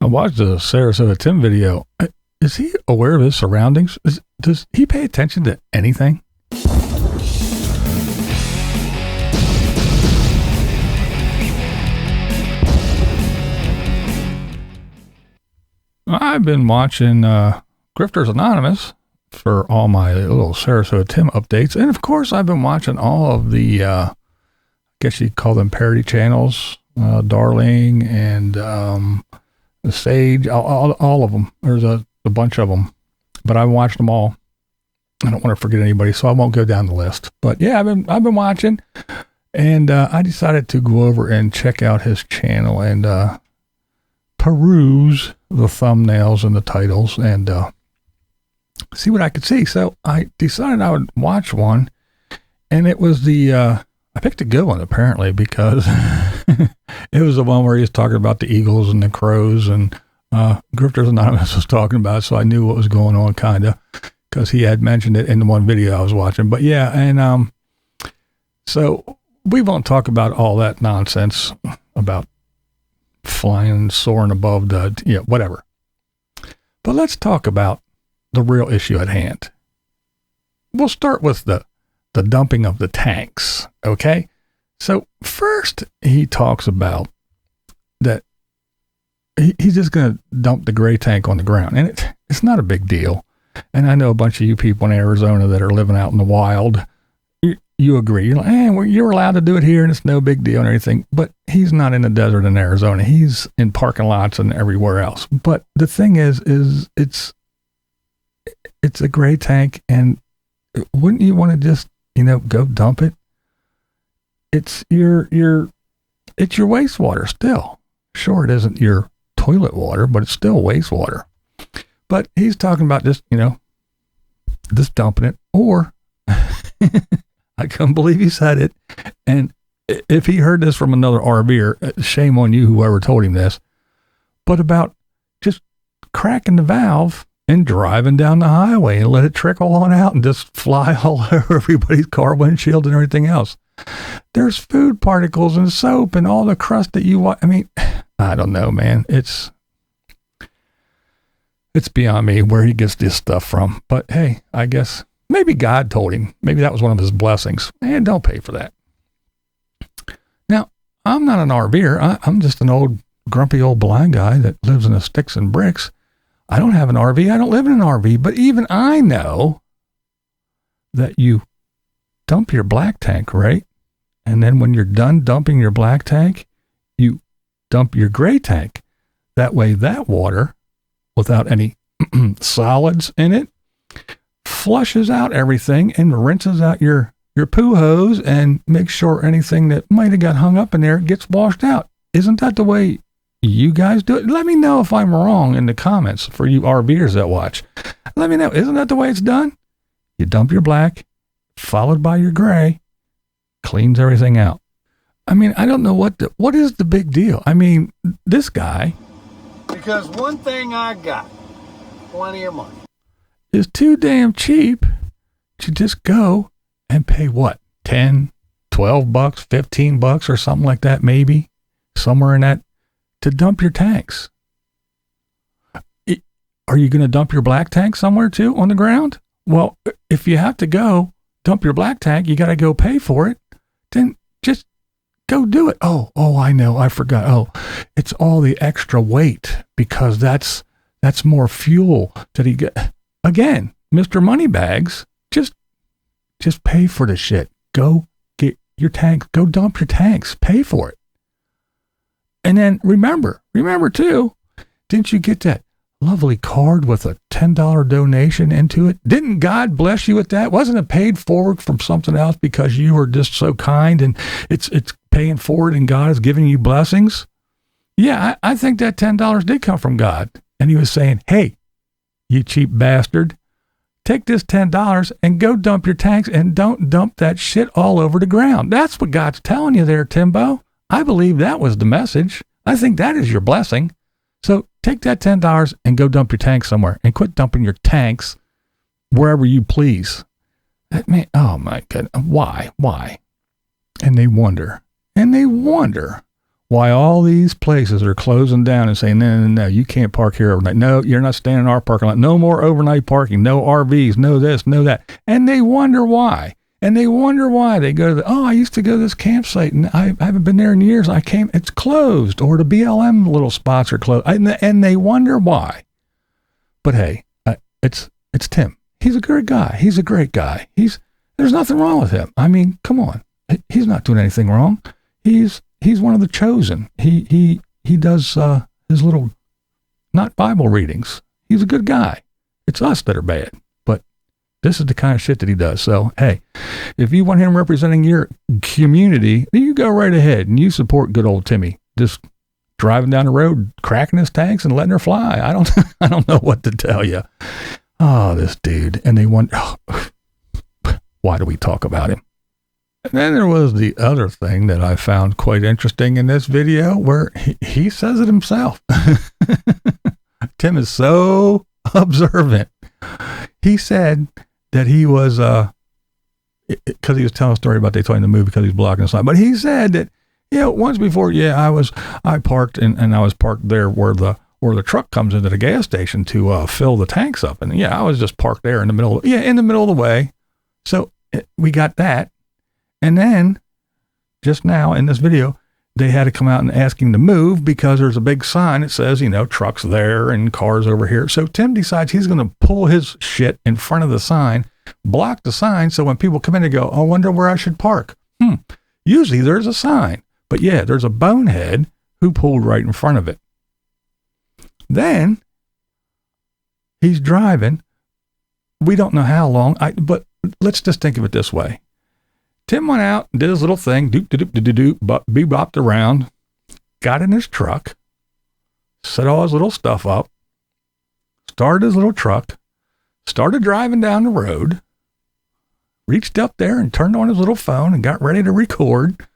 I watched the Sarasota Tim video. Is he aware of his surroundings? Does he pay attention to anything? I've been watching Grifters Anonymous for all my little Sarasota Tim updates. And of course, I've been watching all of the, I guess you'd call them parody channels, Darling and the Sage, all of them. There's a bunch of them, but I watched them all. I don't want to forget anybody, so I won't go down the list. But yeah, I've been watching, and I decided to go over and check out his channel and peruse the thumbnails and the titles and see what I could see. So I decided I would watch one, and it was I picked a good one apparently, because it was the one where he was talking about the Eagles and the Crows, and Grifters Anonymous was talking about it, so I knew what was going on kind of, because he had mentioned it in the one video I was watching. But yeah, and so we won't talk about all that nonsense about flying, soaring above the, whatever. But let's talk about the real issue at hand. We'll start with the dumping of the tanks, okay? So first, he talks about that he's just going to dump the gray tank on the ground, and it's not a big deal. And I know a bunch of you people in Arizona that are living out in the wild, you agree. You're like, you're allowed to do it here, and it's no big deal and everything. But he's not in the desert in Arizona. He's in parking lots and everywhere else. But the thing is it's a gray tank, and wouldn't you want to just, go dump it? It's your wastewater still. Sure, it isn't your toilet water, but it's still wastewater. But he's talking about just dumping it, or I couldn't believe he said it. And if he heard this from another RVer, shame on you, whoever told him this, but about just cracking the valve and driving down the highway and let it trickle on out and just fly all over everybody's car windshield and everything else. There's food particles and soap and all the crust that you want. I mean, I don't know, man. It's beyond me where he gets this stuff from. But hey, I guess maybe God told him. Maybe that was one of his blessings. And don't pay for that. Now, I'm not an RVer. I'm just an old, grumpy old blind guy that lives in the sticks and bricks. I don't have an RV. I don't live in an RV. But even I know that you dump your black tank, right? And then when you're done dumping your black tank, you dump your gray tank. That way, that water, without any solids in it, flushes out everything and rinses out your poo hose and makes sure anything that might have got hung up in there gets washed out. Isn't that the way you guys do it? Let me know if I'm wrong in the comments for you RVers that watch. Let me know. Isn't that the way it's done? You dump your black, followed by your gray, cleans everything out. I mean, I don't know what is the big deal. I mean, this guy, because one thing I got, plenty of money, is too damn cheap to just go and pay what, 10, 12 bucks, 15 bucks or something like that, maybe somewhere in that, to dump your tanks. Are you going to dump your black tank somewhere too on the ground? Well, if you have to go dump your black tank, you got to go pay for it. Then just go do it. Oh, I know. I forgot. Oh, it's all the extra weight because that's more fuel that he get. Again, Mr. Moneybags, just pay for the shit. Go get your tanks. Go dump your tanks. Pay for it. And then remember too, didn't you get that lovely card with a $10 donation into it? Didn't God bless you with that? Wasn't it paid forward from something else because you were just so kind and it's paying forward and God is giving you blessings? Yeah, I think that $10 did come from God. And he was saying, hey, you cheap bastard, take this $10 and go dump your tanks and don't dump that shit all over the ground. That's what God's telling you there, Timbo. I believe that was the message. I think that is your blessing. So take that $10 and go dump your tanks somewhere and quit dumping your tanks wherever you please. That man, oh my God, why? And they wonder why all these places are closing down and saying, no, you can't park here overnight. No, you're not staying in our parking lot. No more overnight parking. No RVs. No this, no that. And they wonder why. And they wonder why. They go to I used to go to this campsite and I haven't been there in years. It's closed, or the BLM little spots are closed. And they wonder why. But hey, it's Tim. He's a good guy. He's a great guy. There's nothing wrong with him. I mean, come on. He's not doing anything wrong. He's one of the chosen. He does his little, not Bible readings. He's a good guy. It's us that are bad. But this is the kind of shit that he does. So, hey, if you want him representing your community, you go right ahead and you support good old Timmy. Just driving down the road, cracking his tanks and letting her fly. I don't know what to tell you. Oh, this dude. And they wonder, why do we talk about him? And then there was the other thing that I found quite interesting in this video where he says it himself. Tim is so observant. He said that he was, because he was telling a story about they told him to move because he was blocking the sign. But he said that, once before, I parked and I was parked there where the truck comes into the gas station to fill the tanks up. And I was just parked there in the middle of the way. So we got that. And then, just now in this video, they had to come out and ask him to move because there's a big sign that says, trucks there and cars over here. So Tim decides he's going to pull his shit in front of the sign, block the sign, so when people come in, they go, I wonder where I should park. Usually there's a sign, but there's a bonehead who pulled right in front of it. Then, he's driving. We don't know how long, but let's just think of it this way. Tim went out and did his little thing, bebopped around, got in his truck, set all his little stuff up, started his little truck, started driving down the road, reached up there and turned on his little phone and got ready to record,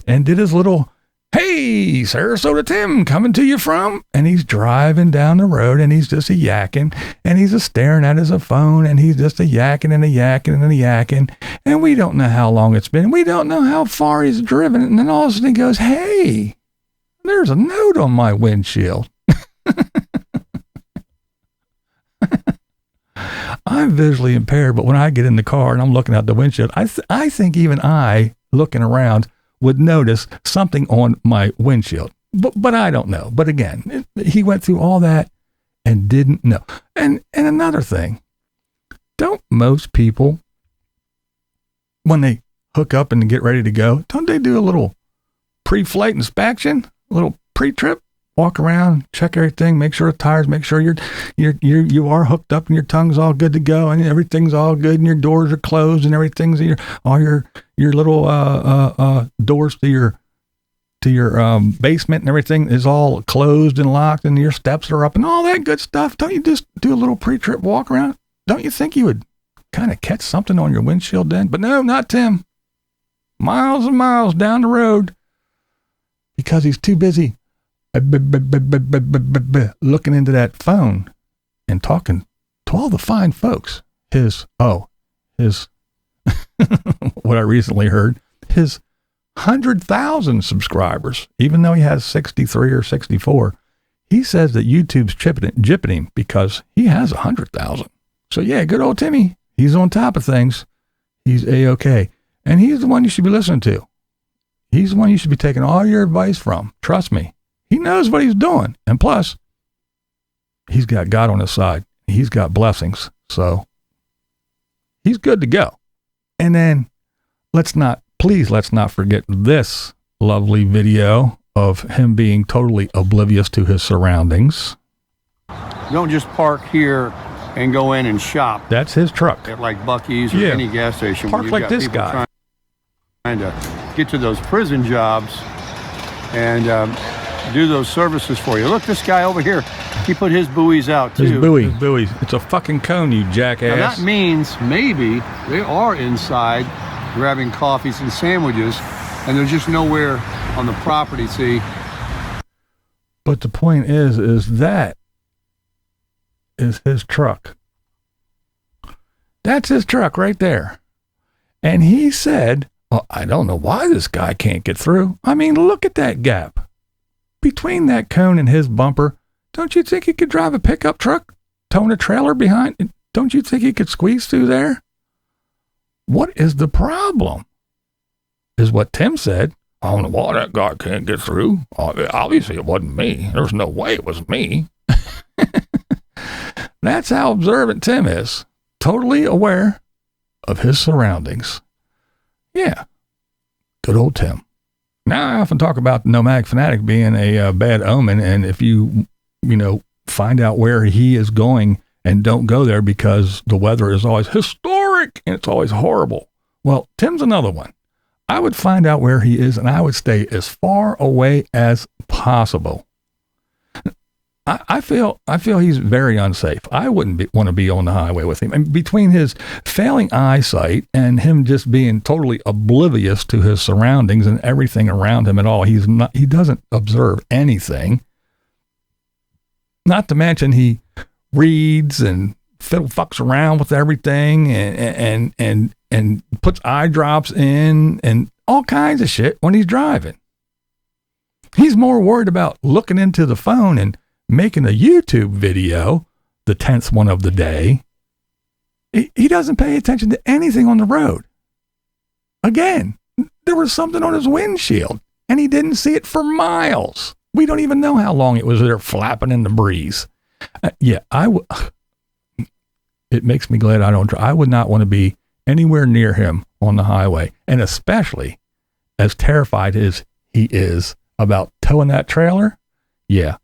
and did his little, hey, Sarasota Tim, coming to you from, and he's driving down the road and he's just a yakking and he's just staring at his phone and he's just a yakking and a yakking and a yakking. And we don't know how long it's been. We don't know how far he's driven. And then all of a sudden he goes, hey, there's a note on my windshield. I'm visually impaired, but when I get in the car and I'm looking out the windshield, I think even I, looking around, would notice something on my windshield. But I don't know. But again, he went through all that and didn't know. And another thing, don't most people, when they hook up and get ready to go, don't they do a little pre-flight inspection, a little pre-trip, walk around, check everything, make sure the tires, make sure you are hooked up and your tongue's all good to go and everything's all good and your doors are closed and everything's all your little doors to your basement and everything is all closed and locked and your steps are up and all that good stuff. Don't you just do a little pre-trip walk around? Don't you think you would kind of catch something on your windshield then? But no, not Tim. Miles and miles down the road because he's too busy looking into that phone and talking to all the fine folks. His what I recently heard, his 100,000 subscribers, even though he has 63 or 64, he says that YouTube's jipping him because he has 100,000. So good old Timmy, he's on top of things. He's A-okay. And he's the one you should be listening to. He's the one you should be taking all your advice from. Trust me. He knows what he's doing. And plus, he's got God on his side. He's got blessings. So he's good to go. And then let's not forget this lovely video of him being totally oblivious to his surroundings. Don't just park here and go in and shop. That's his truck. At like Buc-ee's or any gas station. Park like this guy. Trying to get to those prison jobs and do those services for you. Look, this guy over here, he put his buoys out too. His buoys. It's a fucking cone, you jackass. Now that means maybe they are inside grabbing coffees and sandwiches and they're just nowhere on the property, see? But the point is that is his truck. That's his truck right there. And he said, Well, I don't know why this guy can't get through. I mean, look at that gap. Between that cone and his bumper, don't you think he could drive a pickup truck, towing a trailer behind? Don't you think he could squeeze through there? What is the problem? Is what Tim said. I don't know why that guy can't get through. Obviously, it wasn't me. There's no way it was me. That's how observant Tim is. Totally aware of his surroundings. Yeah. Good old Tim. Now, I often talk about the nomadic fanatic being a bad omen, and if you find out where he is going and don't go there because the weather is always historic and it's always horrible. Well, Tim's another one. I would find out where he is and I would stay as far away as possible. I feel he's very unsafe. I wouldn't want to be on the highway with him. And between his failing eyesight and him just being totally oblivious to his surroundings and everything around him at all, he doesn't observe anything. Not to mention he reads and fiddle fucks around with everything and puts eye drops in and all kinds of shit when he's driving. He's more worried about looking into the phone and making a YouTube video, the 10th one of the day. He doesn't pay attention to anything on the road. Again, there was something on his windshield and he didn't see it for miles. We don't even know how long it was there flapping in the breeze. It makes me glad I would not want to be anywhere near him on the highway. And especially as terrified as he is about towing that trailer. Yeah.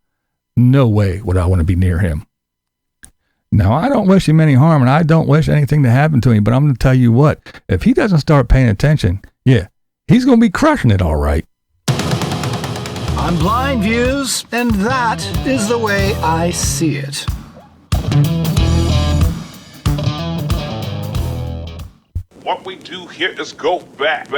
No way would I want to be near him. Now, I don't wish him any harm, and I don't wish anything to happen to him, but I'm going to tell you what, if he doesn't start paying attention, yeah, he's going to be crushing it all right. I'm BlindViews, and that is the way I see it. What we do here is go back.